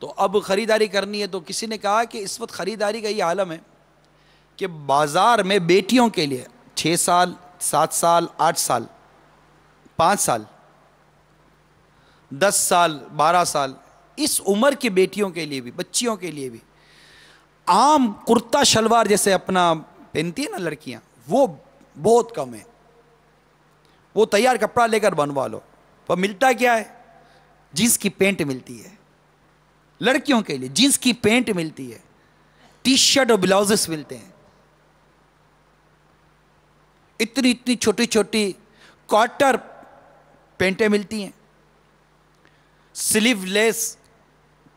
तो अब ख़रीदारी करनी है, तो किसी ने कहा कि इस वक्त ख़रीदारी का ये आलम है कि बाज़ार में बेटियों के लिए 6 साल, 7 साल, 8 साल, 5 साल, 10 साल, 12 साल, इस उम्र की बेटियों के लिए भी, बच्चियों के लिए भी आम कुर्ता शलवार जैसे अपना पहनती है ना लड़कियां, वो बहुत कम है। वो तैयार कपड़ा लेकर बनवा लो, पर मिलता क्या है? जींस की पैंट मिलती है लड़कियों के लिए, जींस की पैंट मिलती है, टी शर्ट और ब्लाउजेस मिलते हैं, इतनी इतनी छोटी छोटी क्वार्टर पैंटें मिलती हैं, स्लीवलेस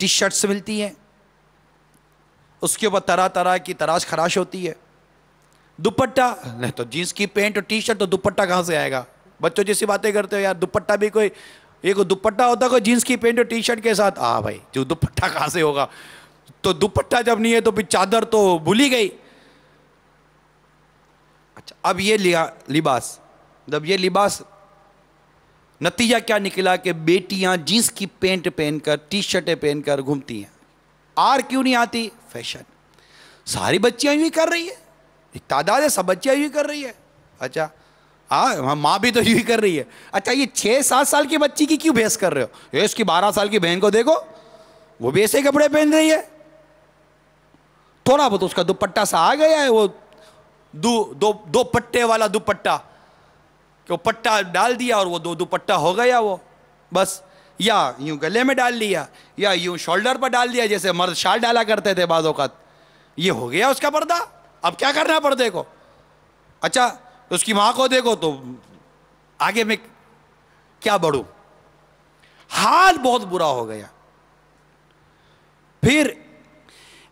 टी शर्ट्स मिलती हैं, उसके ऊपर तरह तरह की तराश खराश होती है। दुपट्टा नहीं तो जींस की पैंट और टी शर्ट, तो दुपट्टा कहां से आएगा? बच्चों जैसी बातें करते हो यार, दुपट्टा भी कोई, ये कोई दुपट्टा होता कोई जींस की पैंट और टी शर्ट के साथ? भाई जो दुपट्टा कहां से होगा? तो दुपट्टा जब नहीं है तो फिर चादर तो भूल ही गई। अच्छा, अब ये लिबास, जब ये लिबास, नतीजा क्या निकला कि बेटियां जींस की पैंट पहनकर, टी शर्टें पहनकर घूमती हैं। आर क्यों नहीं आती? फैशन। सारी बच्चियां यूं ही कर रही है, एक तादाद है, सब बच्चियां यूं ही कर रही है। अच्छा हाँ, माँ भी तो यूं ही कर रही है। अच्छा, ये 6-7 साल की बच्ची की क्यों बहस कर रहे हो? ये इसकी 12 साल की बहन को देखो, वो भी ऐसे कपड़े पहन रही है, थोड़ा बहुत उसका दुपट्टा सा आ गया है, वो दो पट्टे वाला दुपट्टा, कि वो पट्टा डाल दिया और वो दो दुपट्टा हो गया वो, बस। या यूं गले में डाल लिया, या यूं शोल्डर पर डाल दिया, जैसे मर्द शाल डाला करते थे बाज़ औक़ात, ये हो गया उसका पर्दा। अब क्या करना है पर्दे को? अच्छा, तो उसकी मां को देखो तो आगे में क्या बढ़ूं, हाल बहुत बुरा हो गया। फिर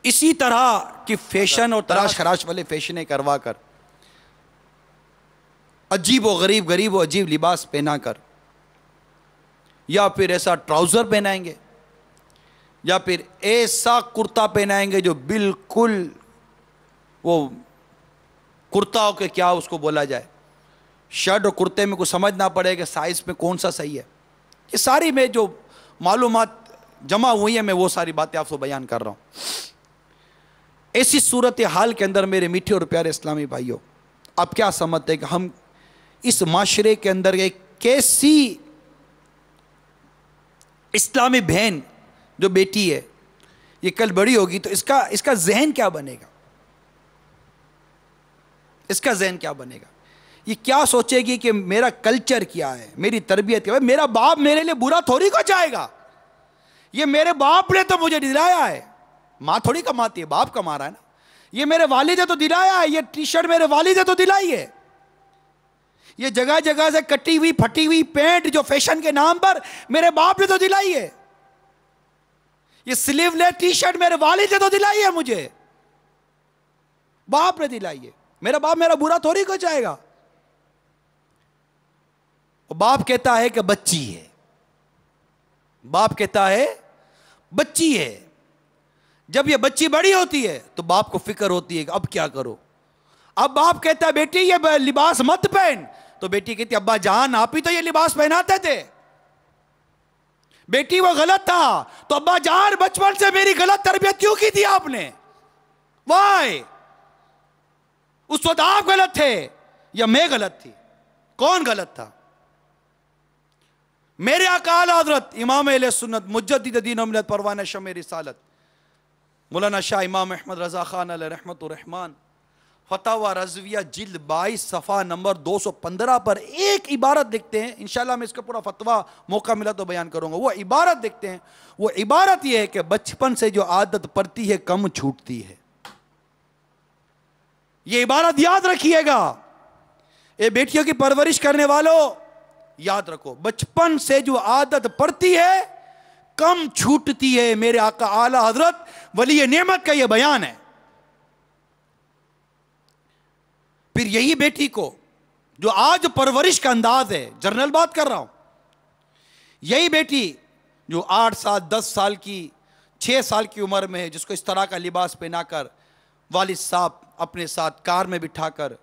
इसी तरह की फैशन और तराश खराश वाले फैशनें करवा कर, अजीब व गरीब व अजीब लिबास पहना कर, या फिर ऐसा ट्राउजर पहनाएंगे, या फिर ऐसा कुर्ता पहनाएंगे जो बिल्कुल वो कुर्ता हो के क्या उसको बोला जाए, शर्ट और कुर्ते में कुछ समझ ना पड़े कि साइज में कौन सा सही है। ये सारी में जो मालूमात जमा हुई है, मैं वो सारी बातें आपको बयान कर रहा हूं। ऐसी सूरत हाल के अंदर मेरे मीठे और प्यारे इस्लामी भाइयों, आप क्या समझते हैं कि हम इस माशरे के अंदर एक कैसी इस्लामी बहन जो बेटी है, ये कल बड़ी होगी तो इसका जहन क्या बनेगा? इसका जहन क्या बनेगा? ये क्या सोचेगी कि मेरा कल्चर क्या है, मेरी तरबियत क्या है? मेरा बाप मेरे लिए बुरा थोड़ी को चाहेगा, ये मेरे बाप ने तो मुझे दिलाया है, माँ थोड़ी कमाती है, बाप कमा रहा है ना। ये मेरे वालिद ने तो दिलाया है, ये टी शर्ट मेरे वालिद ने तो दिलाई है, ये जगह जगह से कटी हुई फटी हुई पैंट जो फैशन के नाम पर मेरे बाप ने तो दिलाई है, ये स्लीवलेस टी शर्ट मेरे वालिद ने तो दिलाई है, मुझे बाप ने दिलाई है। मेरा बाप मेरा बुरा थोड़ी को चाहेगा। बाप कहता है कि बच्ची है, बाप कहता है बच्ची है। जब ये बच्ची बड़ी होती है तो बाप को फिक्र होती है कि अब क्या करो। अब बाप कहता है बेटी ये लिबास मत पहन, तो बेटी कहती है अब्बा जान आप ही तो ये लिबास पहनाते थे। बेटी वो गलत था, तो अब्बा जान बचपन से मेरी गलत तरबियत क्यों की थी आपने? वाई उस वक्त आप गलत थे या मैं गलत थी? कौन गलत था? मेरे आका आला हज़रत इमाम अहले सुन्नत मुजद्दिद दीन व मिल्लत परवाना शमे रिसालत मौलाना शाह इमाम अहमद रज़ा खान अलैहि रहमतुर रहमान फतवा रज़विया जिल्द 22 सफ़ा नंबर 215 पर एक इबारत देखते हैं। इंशाल्लाह मैं इसका पूरा फतवा मौका मिला तो बयान करूंगा। वो इबारत देखते हैं, वो इबारत यह है कि बचपन से जो आदत पड़ती है कम छूटती है। ये इबारत याद रखिएगा, ये बेटियों की परवरिश करने वालों याद रखो, बचपन से जो आदत पड़ती है कम छूटती है। मेरे आका आला हजरत वली नेमत का यह बयान है। फिर यही बेटी को जो आज परवरिश का अंदाज है, जर्नल बात कर रहा हूं, यही बेटी जो 8 साल 10 साल की 6 साल की उम्र में है, जिसको इस तरह का लिबास पहनाकर वालिद साहब अपने साथ कार में बिठाकर,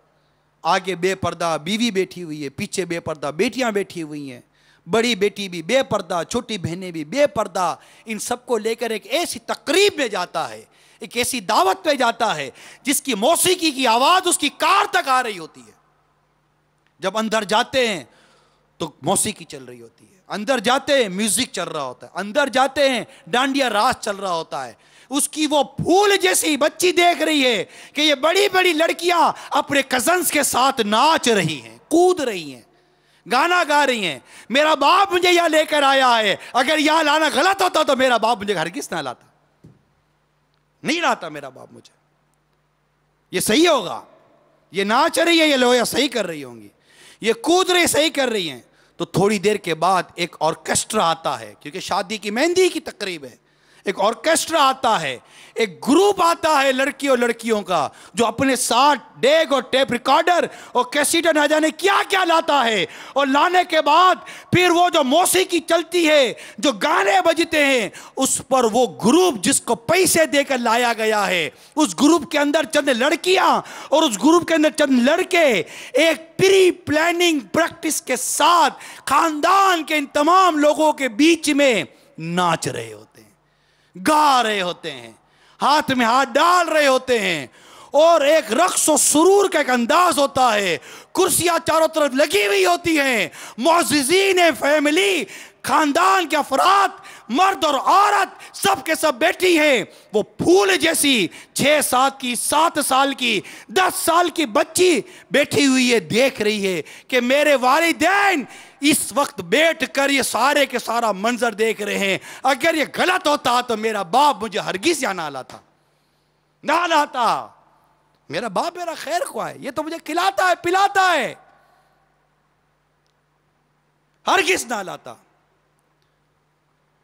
आगे बेपर्दा बीवी बैठी हुई है, पीछे बेपर्दा बेटियां बैठी हुई हैं, बड़ी बेटी भी बेपर्दा, छोटी बहनें भी बेपर्दा, इन सबको लेकर एक ऐसी तकरीब में जाता है, एक ऐसी दावत में जाता है जिसकी मौसीकी की आवाज उसकी कार तक आ रही होती है। जब अंदर जाते हैं तो मौसीकी चल रही होती है, अंदर जाते हैं म्यूजिक चल रहा होता है, अंदर जाते हैं डांडिया रास चल रहा होता है। उसकी वो फूल जैसी बच्ची देख रही है कि ये बड़ी बड़ी लड़कियां अपने कजन्स के साथ नाच रही हैं, कूद रही हैं, गाना गा रही हैं। मेरा बाप मुझे यहां लेकर आया है, अगर यहां लाना गलत होता तो मेरा बाप मुझे हरगिज़ ना लाता, नहीं लाता मेरा बाप मुझे। ये सही होगा, ये नाच रही है, ये लोया सही कर रही होंगी, ये कूद रही सही कर रही हैं। तो थोड़ी देर के बाद एक ऑर्केस्ट्रा आता है, क्योंकि शादी की मेहंदी की तकरीब है। एक ऑर्केस्ट्रा आता है, एक ग्रुप आता है लड़कियों लड़कियों का, जो अपने साथ डेग और टेप रिकॉर्डर और कैसेट न जाने क्या क्या लाता है। और लाने के बाद फिर वो जो मौसीकी चलती है, जो गाने बजते हैं, उस पर वो ग्रुप जिसको पैसे देकर लाया गया है, उस ग्रुप के अंदर चंद लड़कियां और उस ग्रुप के अंदर चंद लड़के एक प्री प्लानिंग प्रैक्टिस के साथ खानदान के इन तमाम लोगों के बीच में नाच रहे होते हैं, गा रहे होते हैं, हाथ में हाथ डाल रहे होते हैं, और एक रक्स और सुरूर का एक अंदाज होता है। कुर्सियां चारों तरफ लगी हुई होती हैं, मुअज़्ज़िज़ीन फैमिली, खानदान के अफराद, मर्द और औरत सब के सब बैठी हैं। वो फूल जैसी 6-7 की, 7 साल की, 10 साल की बच्ची बैठी हुई है, देख रही है कि मेरे वालिदैन इस वक्त बैठ कर ये सारे के सारा मंजर देख रहे हैं। अगर ये गलत होता तो मेरा बाप मुझे हरगिज़ या ना लाता, ना लाता। मेरा बाप मेरा खैर ख्वाह है, ये तो मुझे खिलाता है पिलाता है, हरगिज़ ना लाता।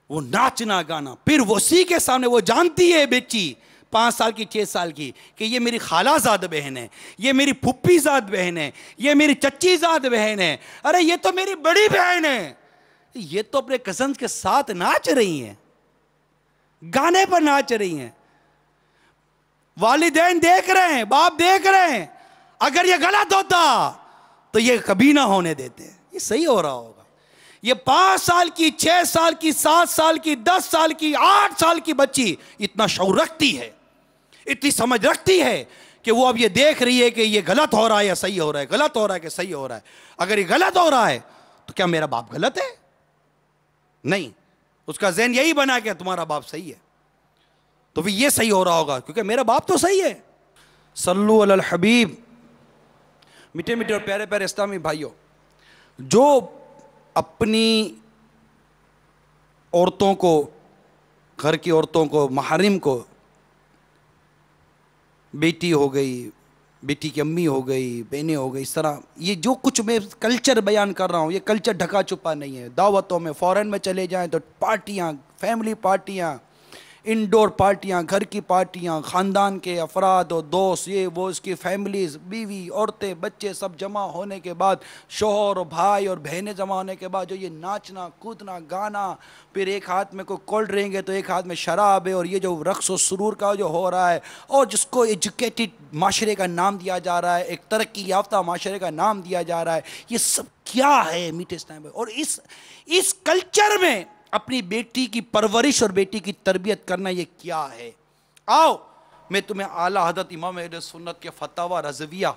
वो नाचना गाना, फिर उसी के सामने वो जानती है बेटी 5 साल की, 6 साल की, कि ये मेरी खालाजाद बहन है, ये मेरी फुप्पीजाद बहन है, ये मेरी चच्चीजाद बहन है, अरे ये तो मेरी बड़ी बहन है। ये तो अपने कजन्स के साथ नाच रही हैं, गाने पर नाच रही हैं, वालिदैन देख रहे हैं, बाप देख रहे हैं। अगर ये गलत होता तो ये कभी ना होने देते। ये सही हो रहा होगा। ये 5 साल की, 6 साल की, 7 साल की, 10 साल की, 8 साल की बच्ची इतना शऊर रखती है, इतनी समझ रखती है कि वो अब ये देख रही है कि ये गलत हो रहा है या सही हो रहा है, गलत हो रहा है कि सही हो रहा है। अगर ये गलत हो रहा है तो क्या मेरा बाप गलत है? नहीं, उसका ज़हन यही बना कि तुम्हारा बाप सही है, तो फिर ये सही हो रहा होगा क्योंकि मेरा बाप तो सही है। सल्लु अलल हबीब। मीठे मीठे और प्यारे प्यारे इस्लामी भाइयों, जो अपनी औरतों को, घर की औरतों को, महरिम को, बेटी हो गई, बेटी की अम्मी हो गई, बहनें हो गई, इस तरह ये जो कुछ मैं कल्चर बयान कर रहा हूँ, ये कल्चर ढका छुपा नहीं है। दावतों में, फॉरेन में चले जाएं तो पार्टियाँ, फैमिली पार्टियाँ, इंडोर पार्टियाँ, घर की पार्टियाँ, ख़ानदान के अफराद और दोस्त, ये वो, इसकी फैमिलीज़, बीवी, औरतें, बच्चे सब जमा होने के बाद, शोहर और भाई और बहनें जमा होने के बाद जो ये नाचना कूदना गाना, फिर एक हाथ में कोई कोल्ड ड्रिंक है तो एक हाथ में शराब है, और ये जो रक्स और सुरूर का जो हो रहा है, और जिसको एजुकेटेड माशरे का नाम दिया जा रहा है, एक तरक्की याफ्ता माशरे का नाम दिया जा रहा है, ये सब क्या है मीठे इस्लाम में? और इस कल्चर में अपनी बेटी की परवरिश और बेटी की तरबियत करना ये क्या है? आओ मैं तुम्हें आला हज़रत इमाम अहले सुन्नत के फतवा रज़विया,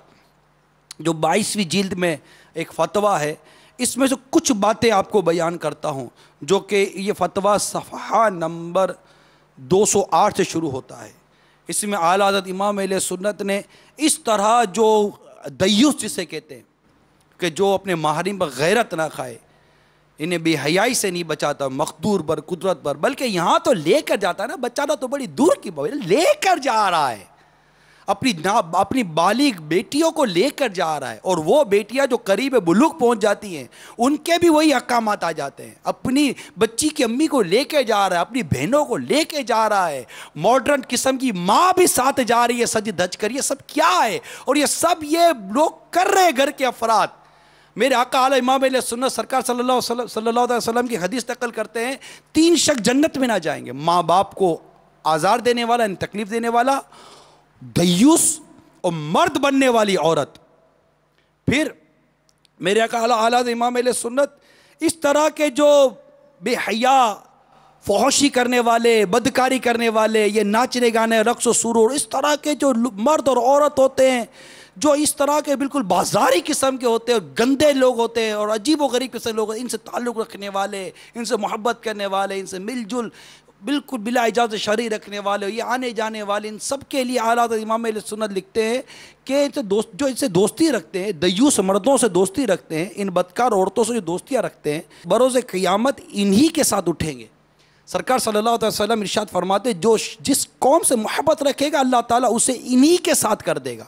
जो 22वीं जिल्द में एक फतवा है, इसमें से कुछ बातें आपको बयान करता हूँ, जो कि ये फतवा सफ़हा नंबर 208 से शुरू होता है। इसमें आला हज़रत इमाम अहले सुन्नत ने इस तरह जो दयूस जिसे कहते हैं कि जो अपने महरिम पर गैरत ना खाए, इन्हें बेहयाई से नहीं बचाता, मखदूर पर, कुदरत पर, बल्कि यहाँ तो लेकर जाता है ना, बचाना तो बड़ी दूर की बात, लेकर जा रहा है, अपनी बालिग बेटियों को लेकर जा रहा है। और वो बेटियां जो करीब बुलूग पहुंच जाती हैं, उनके भी वही अहकामात आ जाते हैं। अपनी बच्ची की अम्मी को लेके जा रहा है, अपनी बहनों को लेके जा रहा है, मॉडर्न किस्म की माँ भी साथ जा रही है सज धज कर। ये सब क्या है? और ये सब ये लोग कर रहे हैं, घर के अफराद। मेरे आका आला इमाम अहले सुन्नत सरकार सल्लल्लाहु अलैहि वसल्लम की हदीस नकल करते हैं, 3 शख्स जन्नत में ना जाएंगे: माँ बाप को आज़ार देने वाला, तकलीफ देने वाला, दयूस और मर्द बनने वाली औरत। फिर मेरे आका आला इमाम अहले सुन्नत इस तरह के जो बेहया, फहशी करने वाले, बदकारी करने वाले, ये नाचने गाने, रक्स और सुरूर, इस तरह के जो मर्द और औरत होते हैं, जो इस तरह के बिल्कुल बाजारी किस्म के होते हैं और गंदे लोग होते हैं और अजीब व गरीब किस्म के लोग, इनसे ताल्लुक़ रखने वाले, इनसे मोहब्बत करने वाले, इनसे मिलजुल बिल्कुल बिला इजाज़त शरी रखने वाले, ये आने जाने वाले, इन सब के लिए आला हज़रत इमाम अहले सुन्नत लिखते हैं कि जो इनसे दोस्ती रखते हैं, दयूस मर्दों से दोस्ती रखते हैं, इन बदकार औरतों से जो दोस्तियाँ रखते हैं, बरोज़ क़यामत इन्हीं के साथ उठेंगे। सरकार सल्लल्लाहु अलैहि वसल्लम इरशाद फरमाते, जो जिस कौम से मोहब्बत रखेगा अल्लाह ताला उसे इन्हीं के साथ कर देगा।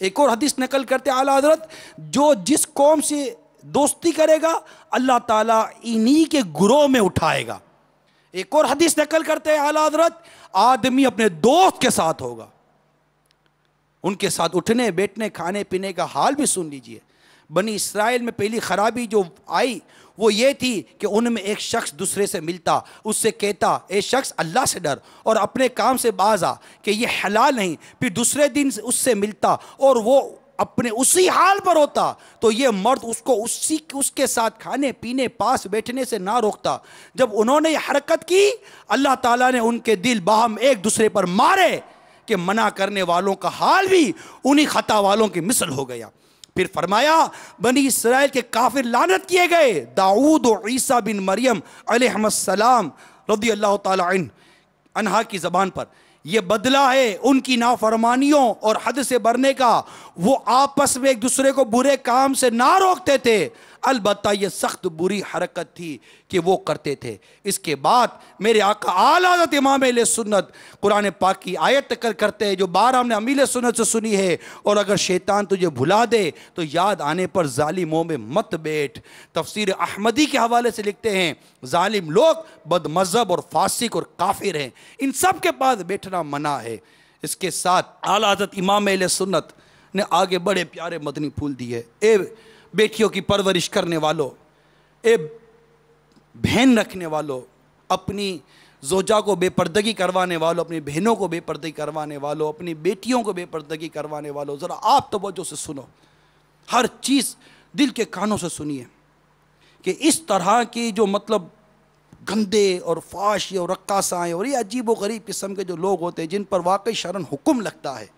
एक और हदीस नकल करते आला हज़रत, जो जिस कौम से दोस्ती करेगा अल्लाह ताला इन्हीं के गुरोह में उठाएगा। एक और हदीस नकल करते हैं आला हज़रत, आदमी अपने दोस्त के साथ होगा। उनके साथ उठने बैठने खाने पीने का हाल भी सुन लीजिए। बनी इसराइल में पहली खराबी जो आई वो ये थी कि उनमें एक शख्स दूसरे से मिलता, उससे कहता ए शख्स अल्लाह से डर और अपने काम से बाज आ कि ये हलाल नहीं, फिर दूसरे दिन उससे मिलता और वो अपने उसी हाल पर होता तो ये मर्द उसको उसके साथ खाने पीने पास बैठने से ना रोकता। जब उन्होंने ये हरकत की अल्लाह ताला ने उनके दिल बाहम एक दूसरे पर मारे कि मना करने वालों का हाल भी उन्हीं खता वालों की मिसल हो गया। फिर फरमाया बनी इसराइल के काफिर लानत किए गए, दाऊद और ईसा बिन मरियम अलैहिस्सलाम रज़ी अल्लाह ताला अन्हा की ज़बान पर। यह बदला है उनकी नाफरमानियों और हद से बढ़ने का। वो आपस में एक दूसरे को बुरे काम से ना रोकते थे, अलबत्ता यह सख्त बुरी हरकत थी कि वो करते थे। इसके बाद मेरे आका आला हज़रत इमाम अहले सुन्नत कुरान पाक की आयत नकल करते हैं जो बार हमने अमील सुन्नत से सुनी है, और अगर शैतान तुझे भुला दे तो याद आने पर जालिमों में मत बैठ। तफसीर अहमदी के हवाले से लिखते हैं जालिम लोग बदमज़हब और फासिक और काफिर हैं, इन सब के पास बैठना मना है। इसके साथ आला हज़रत इमाम अहले सुन्नत ने आगे बड़े प्यारे मदनी फूल दिए। ए बेटियों की परवरिश करने वालों, ए बहन रखने वालों, अपनी जोजा को बेपर्दगी करवाने वालों, अपनी बहनों को बेपर्दगी करवाने वालों, अपनी बेटियों को बेपर्दगी करवाने वालों, ज़रा आप तवज्जो से सुनो, हर चीज़ दिल के कानों से सुनिए कि इस तरह की जो मतलब गंदे और फाश और रक्कासाएँ और ये अजीब व गरीब किस्म के जो लोग होते हैं जिन पर वाकई शरन हुक्म लगता है,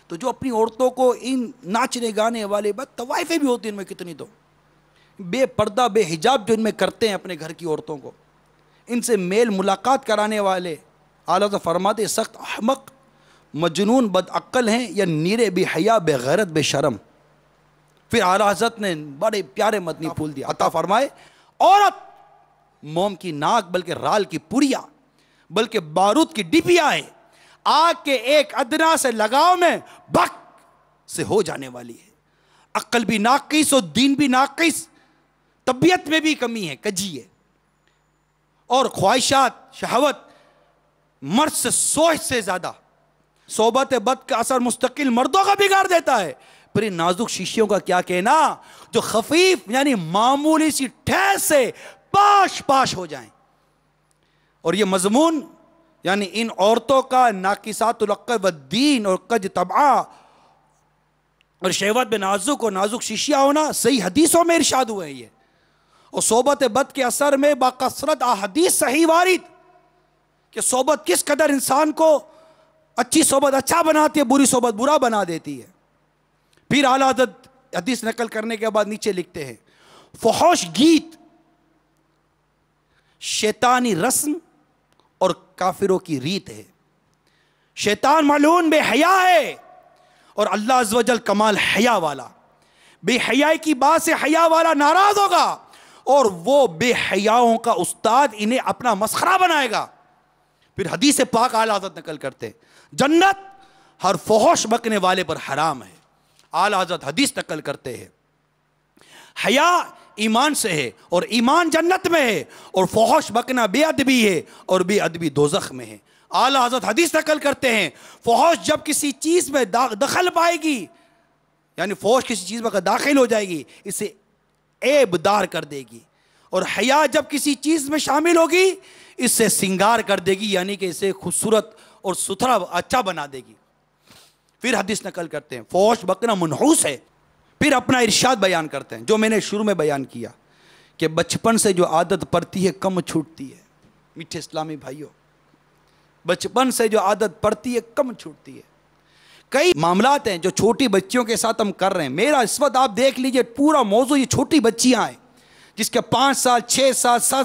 तो जो अपनी औरतों को इन नाचने गाने वाले बद तवाइफें भी होती हैं इनमें कितनी, तो बेपर्दा बेहिजाब जो इनमें करते हैं अपने घर की औरतों को, इनसे मेल मुलाकात कराने वाले आला हज़रत फरमाते सख्त अहमक मजनून बदअक्ल हैं या नीरे बेहया बेगैरत बेशरम। फिर आला हज़रत ने बड़े प्यारे मदनी फूल दिया, अता फरमाए औरत मोम की नाक बल्कि राल की पुड़िया बल्कि बारूद की डिबिया है, आग के एक अदना से लगाव में बक से हो जाने वाली है। अक्ल भी नाकिस और दीन भी नाकिस, तबीयत में भी कमी है, कजी है, और ख्वाहिशात शहवत मर्द से सोच से ज्यादा। सोबत बद का असर मुस्तकिल मर्दों का बिगाड़ देता है। फिर इन नाजुक शीशियों का क्या कहना जो खफीफ यानी मामूली सी ठहर से पाश पाश हो जाएं। और ये मजमून यानी इन औरतों का नाकिसातुल अक्ल व दीन और कज तबआ और शहवत में नाजुक और नाजुक शीशिया होना सही हदीसों में इरशाद हुए हैं ये। और सोबत बद के असर में बाकसरत अहदीस सही वारिद कि सोबत किस कदर इंसान को अच्छी सोबत अच्छा बनाती है, बुरी सोबत बुरा बना देती है। फिर आला हज़रत हदीस नकल करने के बाद नीचे लिखते हैं फहौश गीत शैतानी रस्म और काफिरों की रीत है। शैतान मालून बेहया है और अल्लाह अज़्ज़ व जल कमाल हया वाला। बेहयाई की बात से हया वाला नाराज होगा और वो बेहयाओं का उस्ताद इन्हें अपना मस्खरा बनाएगा। फिर हदीस पाक आला हज़रत नकल करते जन्नत हर फहौश बकने वाले पर हराम है। आला हज़रत हदीस नकल करते हैं हया ईमान से है और ईमान जन्नत में है, और फहौश बकना बेअदबी है और बेअदबी दोज़ख में है। आला हज़रत हदीस नकल करते हैं फहौश जब किसी चीज़ में दखल पाएगी यानी फहौश किसी चीज़ में दाखिल हो जाएगी इसे ऐबदार कर देगी, और हया जब किसी चीज़ में शामिल होगी इससे सिंगार कर देगी यानी कि इसे खूबसूरत और सुथरा अच्छा बना देगी। फिर हदीस नकल करते हैं फहौश बकना मुनहूस है। फिर अपना इरशाद बयान करते हैं जो मैंने शुरू में बयान किया कि बचपन से जो आदत पड़ती है कम छूटती है। मीठे इस्लामी भाइयों, बचपन से जो आदत पड़ती है कम छूटती है। कई मामलात हैं जो छोटी बच्चियों के साथ हम कर रहे हैं। मेरा इस वक्त आप देख लीजिए पूरा मौजू ये छोटी बच्चियां हैं जिसके 5 साल 6 साल 7